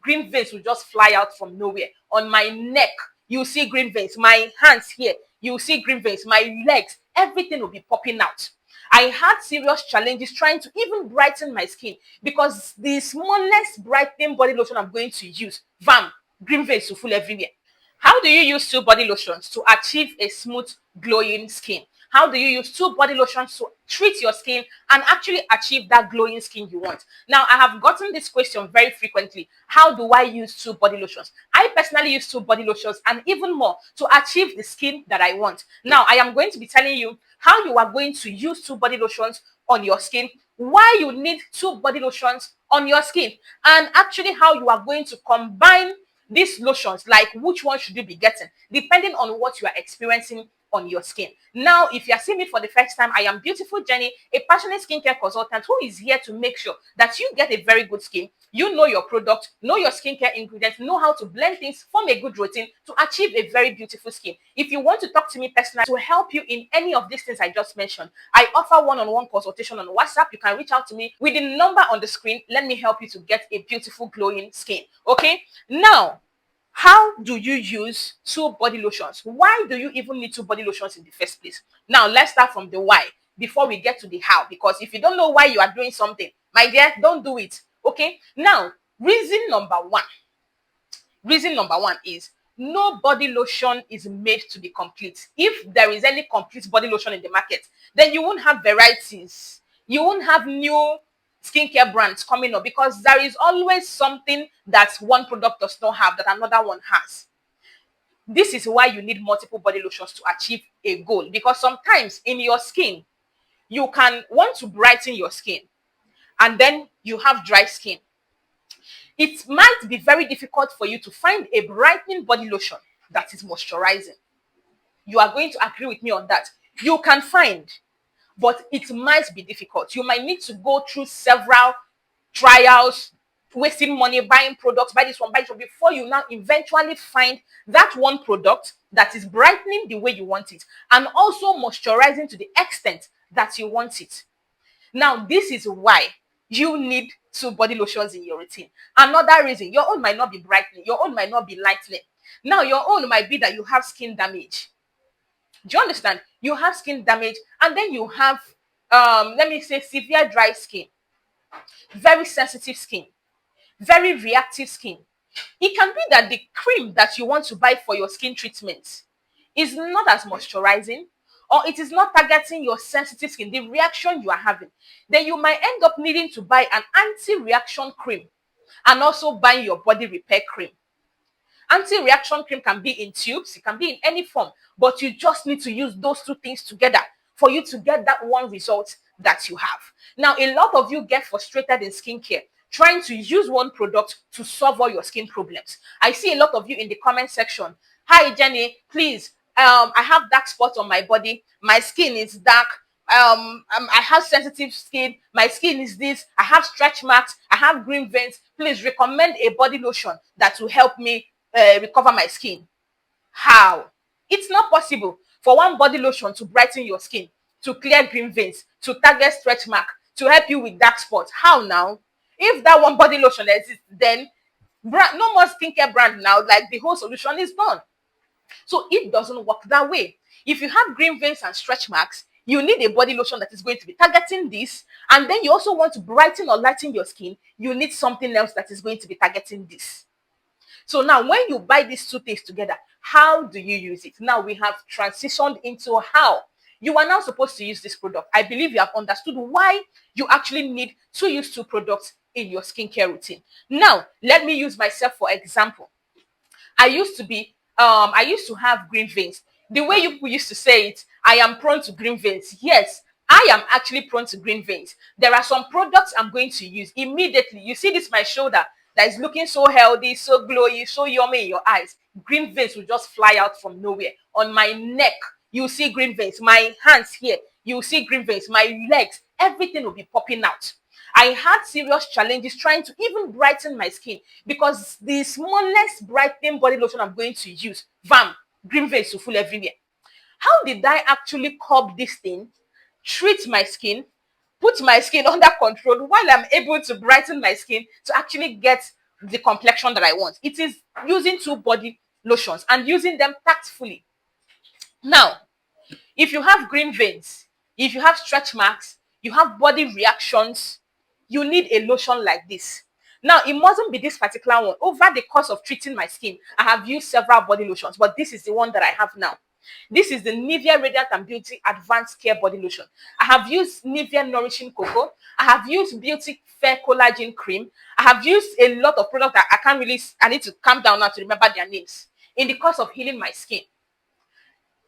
green veins will just fly out from nowhere. On my neck, you see green veins. My hands here, you see green veins. My legs, everything will be popping out. I had serious challenges trying to even brighten my skin because the smallest brightening body lotion I'm going to use, bam, green veins will full everywhere. How do you use two body lotions to achieve a smooth, glowing skin? How do you use two body lotions to treat your skin and actually achieve that glowing skin you want? Now, I have gotten this question very frequently. How do I use two body lotions? I personally use two body lotions and even more to achieve the skin that I want. Now, I am going to be telling you how you are going to use two body lotions on your skin, why you need two body lotions on your skin, and actually how you are going to combine these lotions, like which one should you be getting depending on what you are experiencing on your skin. Now, if you are seeing me for the first time, I am Beautiful Jenny, a passionate skincare consultant who is here to make sure that you get a very good skin. You know your product, know your skincare ingredients, know how to blend things, form a good routine to achieve a very beautiful skin. If you want to talk to me personally to help you in any of these things I just mentioned, I offer one-on-one consultation on WhatsApp. You can reach out to me with the number on the screen. Let me help you to get a beautiful glowing skin. Okay? Now, how do you use two body lotions? Why do you even need two body lotions in the first place? Now, let's start from the why before we get to the how. Because if you don't know why you are doing something, my dear, don't do it. Okay? Now, reason number one. Reason number one is no body lotion is made to be complete. If there is any complete body lotion in the market, then you won't have varieties. You won't have new skincare brands coming up because there is always something that one product does not have that another one has. This is why you need multiple body lotions to achieve a goal, because sometimes in your skin, you can want to brighten your skin and then you have dry skin. It might be very difficult for you to find a brightening body lotion that is moisturizing. You are going to agree with me on that. You can find, but it might be difficult. You might need to go through several trials, wasting money, buying products, buy this one, buy this one, before you now eventually find that one product that is brightening the way you want it and also moisturizing to the extent that you want it. Now, this is why you need two body lotions in your routine. Another reason, your own might not be brightening, your own might not be lightening. Now, your own might be that you have skin damage. Do you understand? You have skin damage, and then you have, let me say, severe dry skin, very sensitive skin, very reactive skin. It can be that the cream that you want to buy for your skin treatment is not as moisturizing, or it is not targeting your sensitive skin, the reaction you are having. Then you might end up needing to buy an anti-reaction cream and also buy your body repair cream. Anti-reaction cream can be in tubes, it can be in any form, but you just need to use those two things together for you to get that one result that you have. Now, a lot of you get frustrated in skincare trying to use one product to solve all your skin problems. I see a lot of you in the comment section. Hi, Jenny, please, I have dark spots on my body. My skin is dark. I have sensitive skin. My skin is this. I have stretch marks. I have green veins. Please recommend a body lotion that will help me recover my skin. How? It's not possible for one body lotion to brighten your skin, to clear green veins, to target stretch mark, to help you with dark spots. How now? If that one body lotion exists, then no more skincare brand now, like the whole solution is gone. So it doesn't work that way. If you have green veins and stretch marks, you need a body lotion that is going to be targeting this. And then you also want to brighten or lighten your skin, you need something else that is going to be targeting this. So now when you buy these two things together, how do you use it? Now we have transitioned into how you are now supposed to use this product. I believe you have understood why you actually need to use two products in your skincare routine. Now, let me use myself for example. I used to have green veins. The way you used to say it, I am prone to green veins. Yes, I am actually prone to green veins. There are some products I'm going to use immediately. You see this, my shoulder that is looking so healthy, so glowy, so yummy in your eyes. Green veins will just fly out from nowhere. On my neck, you see green veins. My hands here, you see green veins. My legs, everything will be popping out. I had serious challenges trying to even brighten my skin because the smallest brightening body lotion I'm going to use, bam, green veins will full everywhere. How did I actually curb this thing, treat my skin, put my skin under control while I'm able to brighten my skin to actually get the complexion that I want. It is using two body lotions and using them tactfully. Now, if you have green veins, if you have stretch marks, you have body reactions, you need a lotion like this. Now, it mustn't be this particular one. Over the course of treating my skin, I have used several body lotions, but this is the one that I have now. This is the Nivea Radiant and Beauty Advanced Care Body Lotion. I have used Nivea Nourishing Cocoa. I have used Beauty Fair Collagen Cream. I have used a lot of products that I can't really, I need to calm down now to remember their names in the course of healing my skin.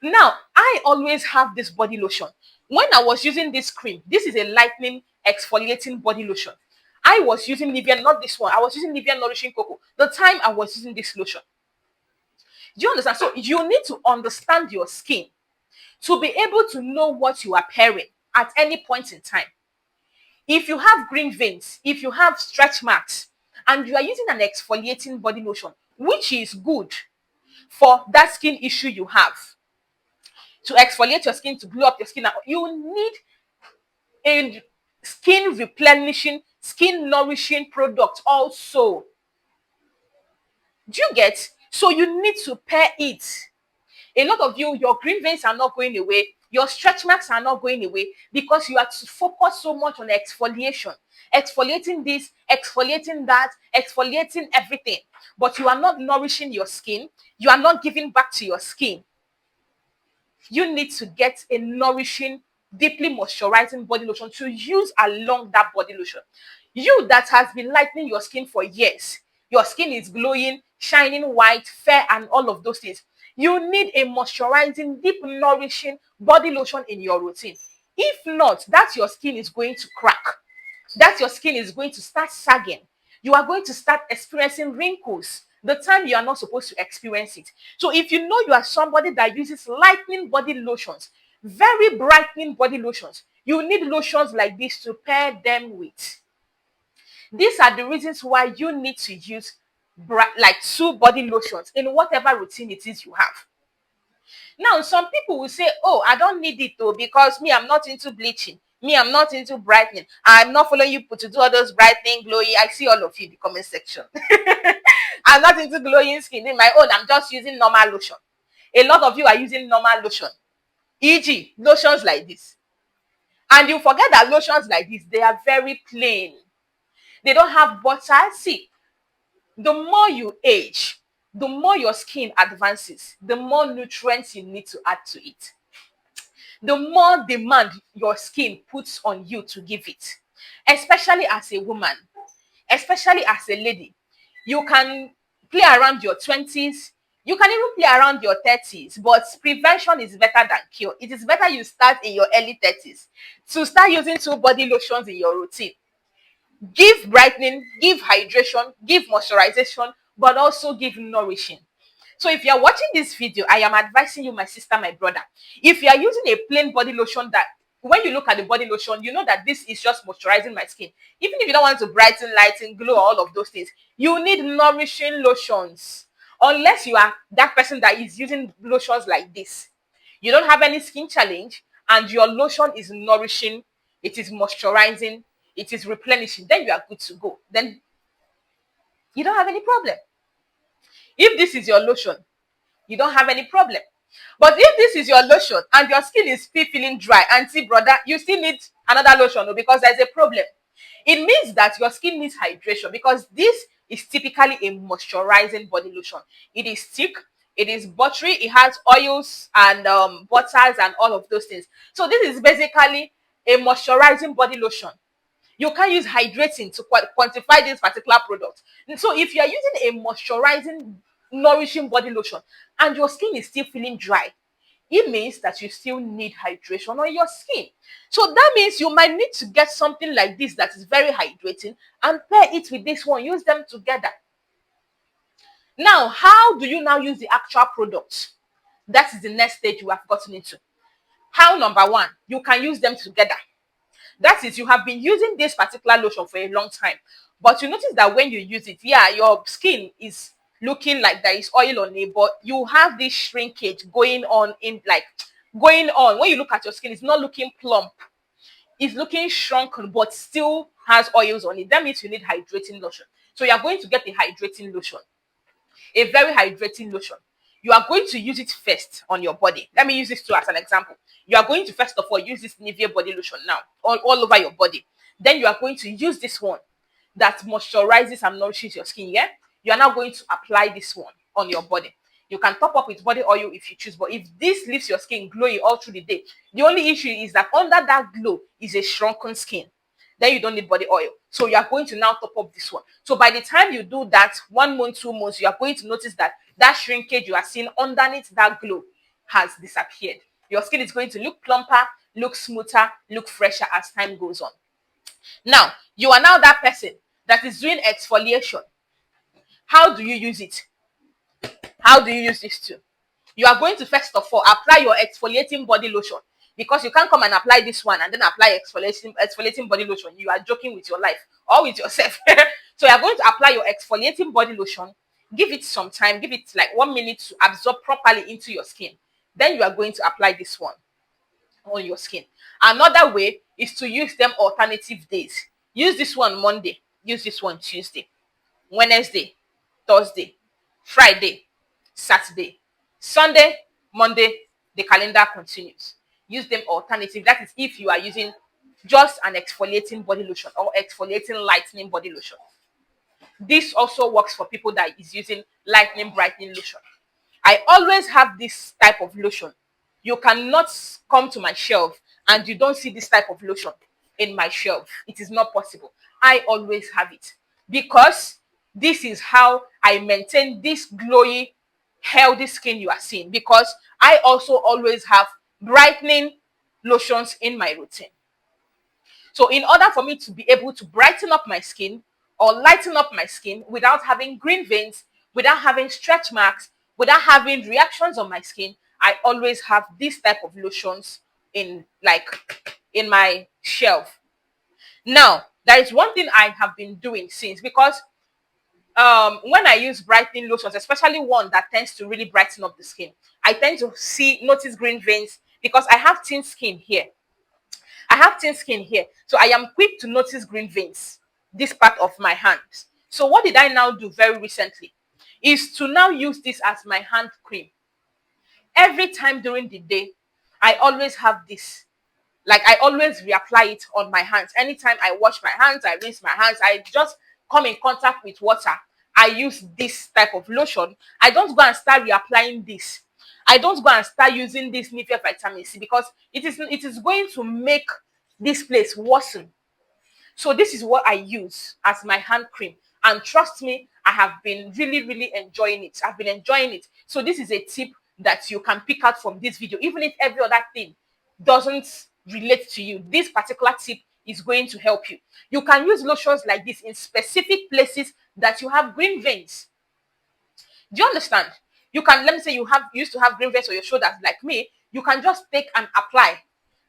Now, I always have this body lotion. When I was using this cream, this is a lightening exfoliating body lotion. I was using Nivea, not this one. I was using Nivea Nourishing Cocoa. The time I was using this lotion. Do you understand? So you need to understand your skin to be able to know what you are pairing at any point in time. If you have green veins, if you have stretch marks, and you are using an exfoliating body lotion, which is good for that skin issue you have, to exfoliate your skin, to glow up your skin, you need a skin replenishing, skin nourishing product also. Do you get? So you need to pair it. A lot of you, your green veins are not going away. Your stretch marks are not going away because you are to focus so much on exfoliation. Exfoliating this, exfoliating that, exfoliating everything. But you are not nourishing your skin. You are not giving back to your skin. You need to get a nourishing, deeply moisturizing body lotion to use along that body lotion. You that has been lightening your skin for years, your skin is glowing, shining white, fair, and all of those things. You need a moisturizing, deep, nourishing body lotion in your routine. If not, that your skin is going to crack. That your skin is going to start sagging. You are going to start experiencing wrinkles the time you are not supposed to experience it. So if you know you are somebody that uses lightening body lotions, very brightening body lotions, you need lotions like this to pair them with. These are the reasons why you need to use like two body lotions in whatever routine it is you have. Now, some people will say, oh, I don't need it though, because me, I'm not into bleaching. Me, I'm not into brightening. I'm not following you to do all those brightening, glowy. I see all of you in the comment section. I'm not into glowing skin. In my own, I'm just using normal lotion. A lot of you are using normal lotion, e.g., lotions like this. And you forget that lotions like this, they are very plain. They don't have butter. See, the more you age, the more your skin advances, the more nutrients you need to add to it. The more demand your skin puts on you to give it, especially as a woman, especially as a lady. You can play around your 20s, you can even play around your 30s, but prevention is better than cure. It is better you start in your early 30s to start using two body lotions in your routine. Give brightening, give hydration, give moisturization, but also give nourishing. So if you are watching this video, I am advising you, my sister, my brother, if you are using a plain body lotion that when you look at the body lotion, you know that this is just moisturizing my skin. Even if you don't want to brighten, lighten, glow, all of those things, you need nourishing lotions. Unless you are that person that is using lotions like this. You don't have any skin challenge and your lotion is nourishing, it is moisturizing, it is replenishing, then you are good to go. Then you don't have any problem. If this is your lotion, you don't have any problem. But if this is your lotion and your skin is still feeling dry, auntie, brother, you still need another lotion because there's a problem. It means that your skin needs hydration because this is typically a moisturizing body lotion. It is thick, it is buttery, it has oils and butters and all of those things. So this is basically a moisturizing body lotion. You can't use hydrating to quantify this particular product. So if you are using a moisturizing, nourishing body lotion and your skin is still feeling dry, it means that you still need hydration on your skin. So that means you might need to get something like this that is very hydrating and pair it with this one. Use them together. Now, how do you now use the actual product? That is the next stage you have gotten into. How? Number one, you can use them together. That is, you have been using this particular lotion for a long time, but you notice that when you use it, yeah, your skin is looking like there is oil on it, but you have this shrinkage going on when you look at your skin, it's not looking plump, it's looking shrunken, but still has oils on it. That means you need hydrating lotion. So you are going to get a hydrating lotion, a very hydrating lotion. You are going to use it first on your body. Let me use this too as an example. You are going to first of all use this Nivea body lotion now all over your body. Then you are going to use this one that moisturizes and nourishes your skin. Yeah, you are now going to apply this one on your body. You can top up with body oil if you choose, but if this leaves your skin glowy all through the day, the only issue is that under that glow is a shrunken skin. Then you don't need body oil. So you are going to now top up this one. So by the time you do that, 1 month, 2 months, you are going to notice that that shrinkage you are seeing underneath that glow has disappeared. Your skin is going to look plumper, look smoother, look fresher as time goes on. Now, you are now that person that is doing exfoliation. How do you use it? How do you use this too? You are going to first of all apply your exfoliating body lotion, because you can't come and apply this one and then apply exfoliating body lotion. You are joking with your life or with yourself. So you are going to apply your exfoliating body lotion, give it some time, give it like 1 minute to absorb properly into your skin. Then you are going to apply this one on your skin. Another way is to use them alternative days. Use this one Monday, use this one Tuesday, Wednesday, Thursday, Friday, Saturday, Sunday, Monday. The calendar continues. Use them alternative. That is if you are using just an exfoliating body lotion or exfoliating lightening body lotion. This also works for people that is using lightening brightening lotion. I always have this type of lotion. You cannot come to my shelf and you don't see this type of lotion in my shelf. It is not possible. I always have it because this is how I maintain this glowy, healthy skin you are seeing, because I also always have brightening lotions in my routine. So in order for me to be able to brighten up my skin or lighten up my skin without having green veins, without having stretch marks, without having reactions on my skin, I always have this type of lotions in my shelf. Now, there is one thing I have been doing since, because when I use brightening lotions, especially one that tends to really brighten up the skin, I tend to notice green veins because I have thin skin here. I have thin skin here, so I am quick to notice green veins, this part of my hands. So what did I now do very recently is to now use this as my hand cream. Every time during the day, I always have this. Like I always reapply it on my hands. Anytime I wash my hands, I rinse my hands, I just come in contact with water, I use this type of lotion. I don't go and start reapplying this. I don't go and start using this Nivea vitamin C, because it is going to make this place worsen. So this is what I use as my hand cream. And trust me, I have been really, really enjoying it. I've been enjoying it. So this is a tip that you can pick out from this video. Even if every other thing doesn't relate to you, this particular tip is going to help you. You can use lotions like this in specific places that you have green veins. Do you understand? You can, let me say you used to have green veins on your shoulders like me. You can just take and apply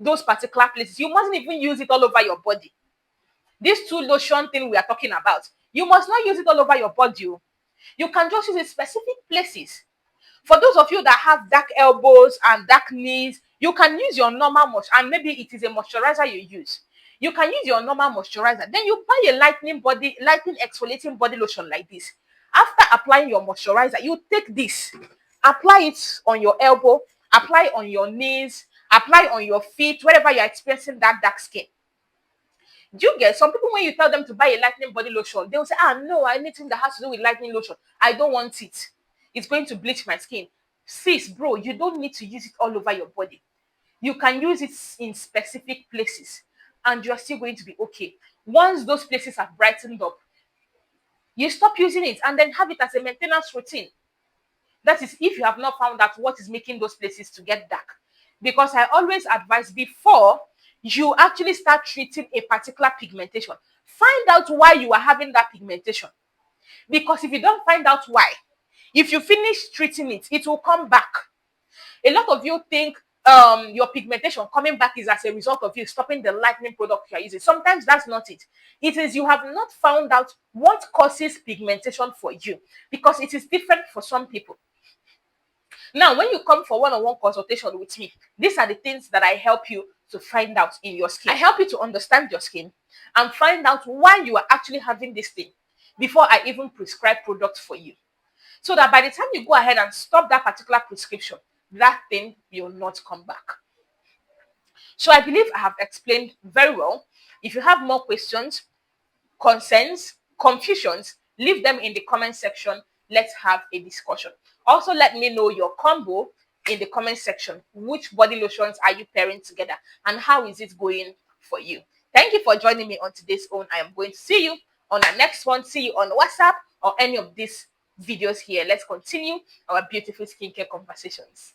those particular places. You mustn't even use it all over your body. This two lotion thing we are talking about, you must not use it all over your body. You can just use it specific places. For those of you that have dark elbows and dark knees, you can use your normal moisturizer, and maybe it is a moisturizer you use. You can use your normal moisturizer. Then you buy a lightening exfoliating body lotion like this. After applying your moisturizer, you take this, apply it on your elbow, apply on your knees, apply on your feet, wherever you're experiencing that dark skin. Do you get some people, when you tell them to buy a lightening body lotion, they will say, no, anything that has to do with lightening lotion, I don't want it. It's going to bleach my skin. Sis, bro, you don't need to use it all over your body. You can use it in specific places and you're still going to be okay. Once those places have brightened up, you stop using it and then have it as a maintenance routine. That is if you have not found out what is making those places to get dark. Because I always advise, before you actually start treating a particular pigmentation, find out why you are having that pigmentation. Because if you don't find out why, if you finish treating it, it will come back. A lot of you think your pigmentation coming back is as a result of you stopping the lightening product you are using. Sometimes that's not it. It is you have not found out what causes pigmentation for you, because it is different for some people. Now, when you come for one-on-one consultation with me, these are the things that I help you to find out in your skin. I help you to understand your skin and find out why you are actually having this thing. before I even prescribe products for you. So that by the time you go ahead and stop that particular prescription, that thing will not come back. So I believe I have explained very well. If you have more questions, concerns, confusions, leave them in the comment section. Let's have a discussion. Also, let me know your combo in the comment section. Which body lotions are you pairing together and how is it going for you? Thank you for joining me on today's own. I am going to see you on our next one. See you on WhatsApp or any of these videos here. Let's continue our beautiful skincare conversations.